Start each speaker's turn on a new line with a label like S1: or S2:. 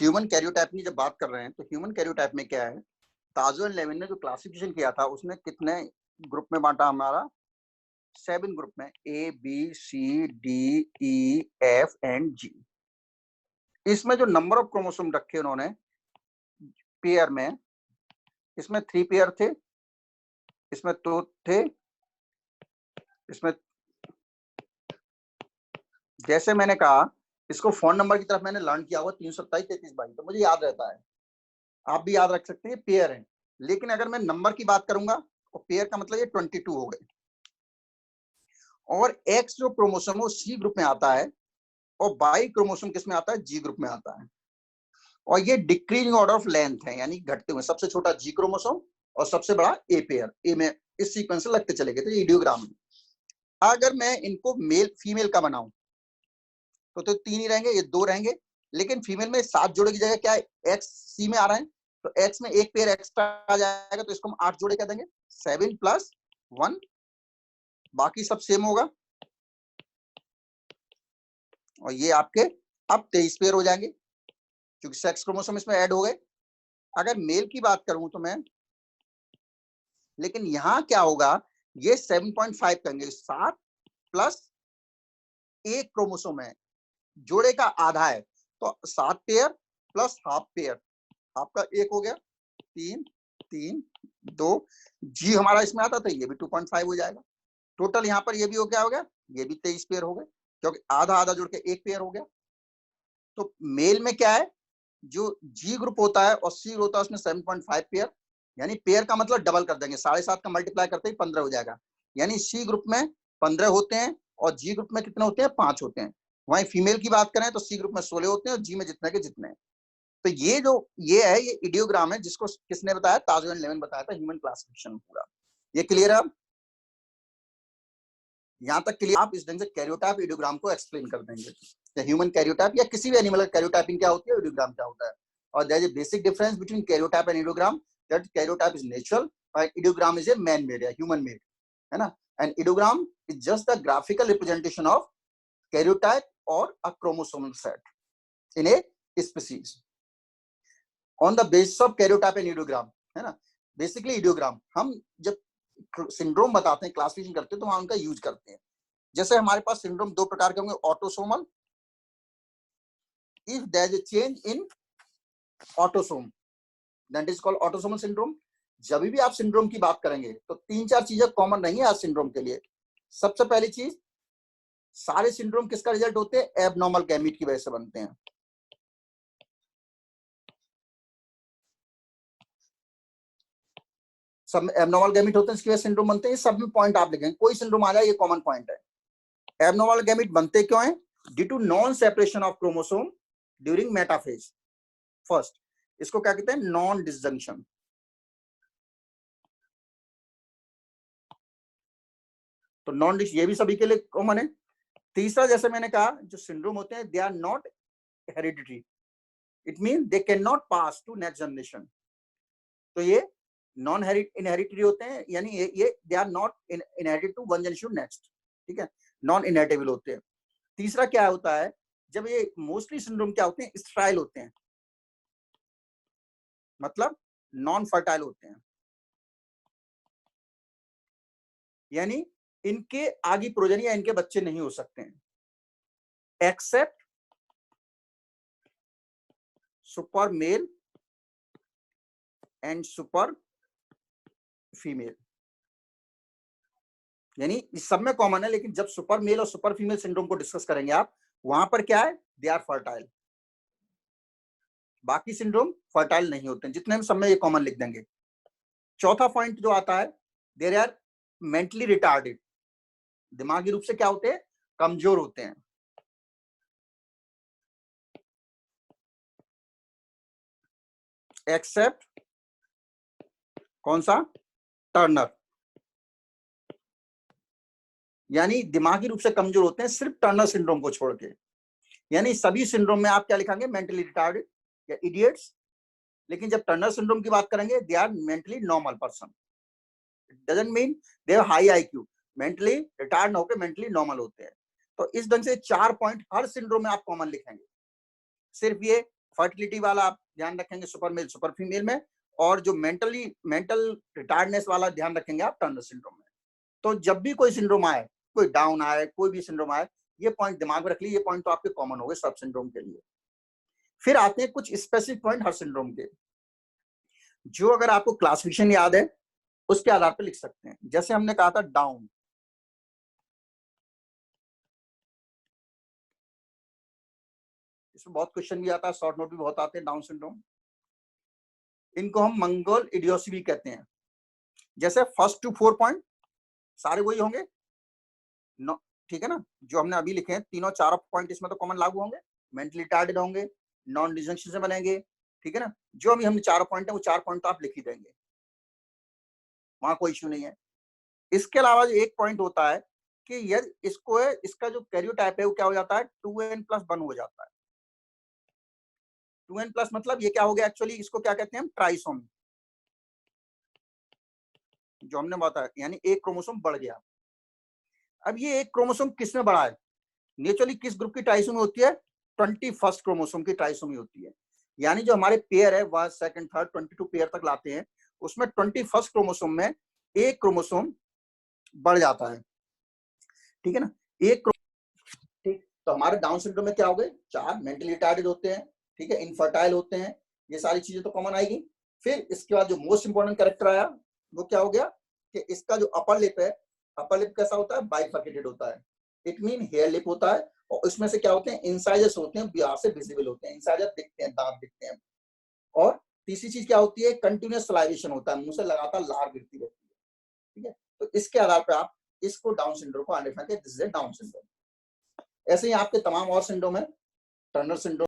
S1: Human karyotype की जब बात कर रहे हैं तो ह्यूमन कैरियोटाइप में क्या है, ताजो एंड लेविन ने जो क्लासिफिकेशन किया था उसने कितने ग्रुप में बांटा, हमारा 7 ग्रुप में, A B C D E F and G. इसमें जो नंबर ऑफ क्रोमोसोम रखे उन्होंने पेयर में, इसमें 3 पेयर थे, इसमें 2 थे, इसमें जैसे मैंने कहा इसको फोन नंबर की तरफ मैंने लर्न किया हुआ 327 33 22, तो मुझे याद रहता है, आप भी याद रख सकते हैं, पेयर है। लेकिन अगर मैं नंबर की बात करूंगा तो पेयर का मतलब ये 22 हो गए। और एक्स जो क्रोमोसोम है वो सी ग्रुप में आता है और वाई क्रोमोसोम किस में आता है, जी ग्रुप में आता है। और ये डिक्रीजिंग ऑर्डर ऑफ लेंथ है, यानी घटते हुए, सबसे छोटा जी क्रोमोसोम और सबसे बड़ा ए पेयर, ए में इस सीक्वेंस से लगते चले गए। तो ये इडियोग्राम है। अगर मैं इनको मेल फीमेल का बनाऊं तो 3 ही रहेंगे, ये 2 रहेंगे। लेकिन फीमेल में 7 जोड़े की जगह क्या है, एक्स सी में आ रहा है, तो एक्स में एक पेयर एक्स्ट्रा आ जाएगा, तो इसको हम 8 जोड़े क्या देंगे, 7 + 1, बाकी सब सेम होगा। और ये आपके अब 23 पेयर हो जाएंगे क्योंकि सेक्स क्रोमोसोम इसमें ऐड हो गए। अगर मेल की बात करूं तो मैं, लेकिन यहां क्या होगा, ये 7.5 करेंगे, 7 + 1 क्रोमोसोम है, जोड़े का आधा है, तो 7 पेयर + हाफ पेयर, आपका 1 हो गया, 3 3 2, जी हमारा इसमें आता, तो ये भी 2.5 हो जाएगा। टोटल यहाँ पर ये भी हो गया, ये भी 23 पेयर हो गए, क्योंकि आधा आधा जोड़ के 1 पेयर हो गया। तो मेल में क्या है, जो जी ग्रुप होता है और सी ग्रुप होता है उसमें 7.5 पेयर, यानी पेयर का मतलब डबल कर देंगे, 7.5 का मल्टीप्लाई करते ही 15 हो जाएगा। यानी सी ग्रुप में 15 होते हैं और जी ग्रुप में कितने होते हैं, 5 होते हैं। वहीं फीमेल की बात करें तो सी ग्रुप में 16 होते हैं और जी में जितने के जितने। तो ये जो ये है, ये इडियोग्राम है, जिसको किसने बताया, ताजो एंड लेविन बताया था, ह्यूमन क्लासिफिकेशन पूरा। ये क्लियर है? यहाँ तक क्लियर? आप इस ढंग से कैरियोटाइप इडियोग्राम को एक्सप्लेन कर देंगे, ह्यूमन कैरियोटाइप या किसी भी एनिमल का कैरियोटाइपिंग क्या होती है, इडियोग्राम क्या होता है। और there is a basic difference between karyotype and idiogram, that karyotype is natural और idiogram is a man made या ह्यूमन मेड, है ना। And idiogram is just the graphical representation of karyotype और a chromosomal set in a species on the basis of karyotype and idiogram, है ना। Basically इडियोग्राम हम जब syndrome बताते हैं, क्लासिफिकेशन करते हैं, तो वहां उनका यूज करते हैं। जैसे हमारे पास सिंड्रोम 2 प्रकार के होंगे, autosomal, if there is a change in autosome that is called autosomal syndrome. जब भी आप सिंड्रोम की बात करेंगे तो 3-4 चीजें कॉमन रहेंगी आज सिंड्रोम के लिए। सबसे पहली चीज, सारे सिंड्रोम किसका रिजल्ट होते हैं, एबनॉर्मल गैमीट की वजह से बनते हैं। सब में एबनॉर्मल गैमीट होते हैं, इसकी वजह से सिंड्रोम बनते हैं। सब में पॉइंट आप लिखेंगे, कोई सिंड्रोम आ जाए, ये कॉमन पॉइंट है। एबनॉर्मल गैमीट बनते क्यों है, due to non separation of chromosome during metaphase. First, इसको क्या कहते हैं, नॉन डिसजंक्शन। तो नॉन डिस ये भी सभी के लिए कॉमन है। तीसरा, जैसे मैंने कहा, जो सिंड्रोम होते हैं they are not hereditary, it mean they can not pass to next generation. तो ये नॉन इनहेरिटरी होते हैं, यानी ये they are not inherited to one generation next, ठीक है, नॉन इनहेरिटेबल होते हैं। तीसरा क्या होता है, जब ये मोस्टली सिंड्रोम क्या होते हैं, स्टेराइल होते हैं, मतलब नॉन फर्टाइल होते हैं, यानी इनके आगे प्रोजनी या इनके बच्चे नहीं हो सकते हैं, except super male and super female. यानी इस सब में कॉमन है, लेकिन जब सुपर मेल और सुपर फीमेल सिंड्रोम को डिस्कस करेंगे आप, वहां पर क्या है, दे आर फर्टाइल। बाकी सिंड्रोम फर्टाइल नहीं होते हैं, जितने हम सब में ये कॉमन लिख देंगे। चौथा पॉइंट जो आता है, देर आर मेंटली रिटार्डेड, दिमागी रूप से क्या होते हैं, कमजोर होते हैं। एक्सेप्ट कौन सा, टर्नर, यानी दिमागी रूप से कमजोर होते हैं सिर्फ टर्नर सिंड्रोम को छोड़ के। यानी सभी सिंड्रोम में आप क्या लिखेंगे, मेंटली रिटार्डेड या इडियट्स, लेकिन जब टर्नर सिंड्रोम की बात करेंगे they are mentally normal person. It doesn't mean they have high IQ, mentally retard होकर मेंटली नॉर्मल होते हैं। तो इस ढंग से 4 पॉइंट हर सिंड्रोम में आप कॉमन लिखेंगे। सिर्फ ये फर्टिलिटी वाला आप ध्यान रखेंगे सुपर मेल सुपर फीमेल में, और जो मेंटल रिटार्डनेस वाला ध्यान रखेंगे आप टर्नर सिंड्रोम में। तो जब भी कोई सिंड्रोम आए, कोई डाउन आए, कोई भी सिंड्रोम आए, ये पॉइंट दिमाग में रख लीजिए, ये पॉइंट तो आपके कॉमन हो गए सब सिंड्रोम के लिए। फिर आते हैं कुछ स्पेसिफिक पॉइंट हर सिंड्रोम के, जो अगर आपको क्लासिफिकेशन याद है उसके आधार पर लिख सकते हैं। जैसे हमने कहा था डाउन, इसमें बहुत क्वेश्चन भी आता है, शॉर्ट नोट भी बहुत आते हैं डाउन सिंड्रोम। इनको हम मंगोल इडियोसी भी कहते हैं। जैसे फर्स्ट टू 4 पॉइंट सारे वही होंगे, ठीक है ना, जो हमने अभी लिखे हैं तीनों चारों पॉइंट इसमें तो कॉमन लागू होंगे, मेंटली रिटार्डेड होंगे, नॉन डिजंक्शन से बनेंगे, ठीक है ना। जो अभी हमने 4 पॉइंट है वो 4 पॉइंट तो आप लिख ही देंगे, वहां कोई इश्यू नहीं है। इसके अलावा जो एक पॉइंट होता है कि यदि इसको है, इसका जो कैरियोटाइप है वो क्या हो जाता है 2n+1 हो जाता है। 2n+ मतलब ये क्या हो गया एक्चुअली, इसको क्या कहते हैं हम ट्राइसोमी, जो हमने बताया, यानी एक क्रोमोसोम बढ़ गया। अब ये एक क्रोमोसोम किस में बढ़ा है, नेचुरली किस ग्रुप की ट्राइसोमी होती है, 21st क्रोमोसोम की ट्राइसोमी होती है। यानी जो हमारे पेयर है वह सेकंड थर्ड 22 पेयर तक लाते हैं, उसमें 21st क्रोमोसोम में एक क्रोमोसोम बढ़ जाता है, ठीक है ना, एक ठीक। तो हमारे डाउन सिंड्रोम में क्या हो गए, 4 मेंटली रिटार्डेड होते हैं, ठीक है, इनफर्टाइल होते हैं, ये सारी चीजें तो कॉमन आएगी। फिर इसके बाद जो मोस्ट इंपोर्टेंट कैरेक्टर आया वो क्या हो गया कि इसका जो अपर लिप है, अपर लिप कैसा होता है, बाइफर्केटेड होता है, इट मीन हेयर लिप होता है, और इसमें से क्या होते हैं इंसाइजर्स होते हैं, बिहार से विजिबल होते हैं, इंसाइजर दिखते हैं, दांत दिखते हैं। और तीसरी चीज क्या होती है, कंटिन्यूअस सलाइवेशन होता है, मुंह से लगातार लार गिरती रहती है, ठीक है। तो इसके आधार पर आप इसको डाउन सिंड्रोम को आइडेंटिफाई करें, this is a down syndrome. ऐसे ही आपके तमाम और सिंड्रोम है, टर्नर सिंड्रोम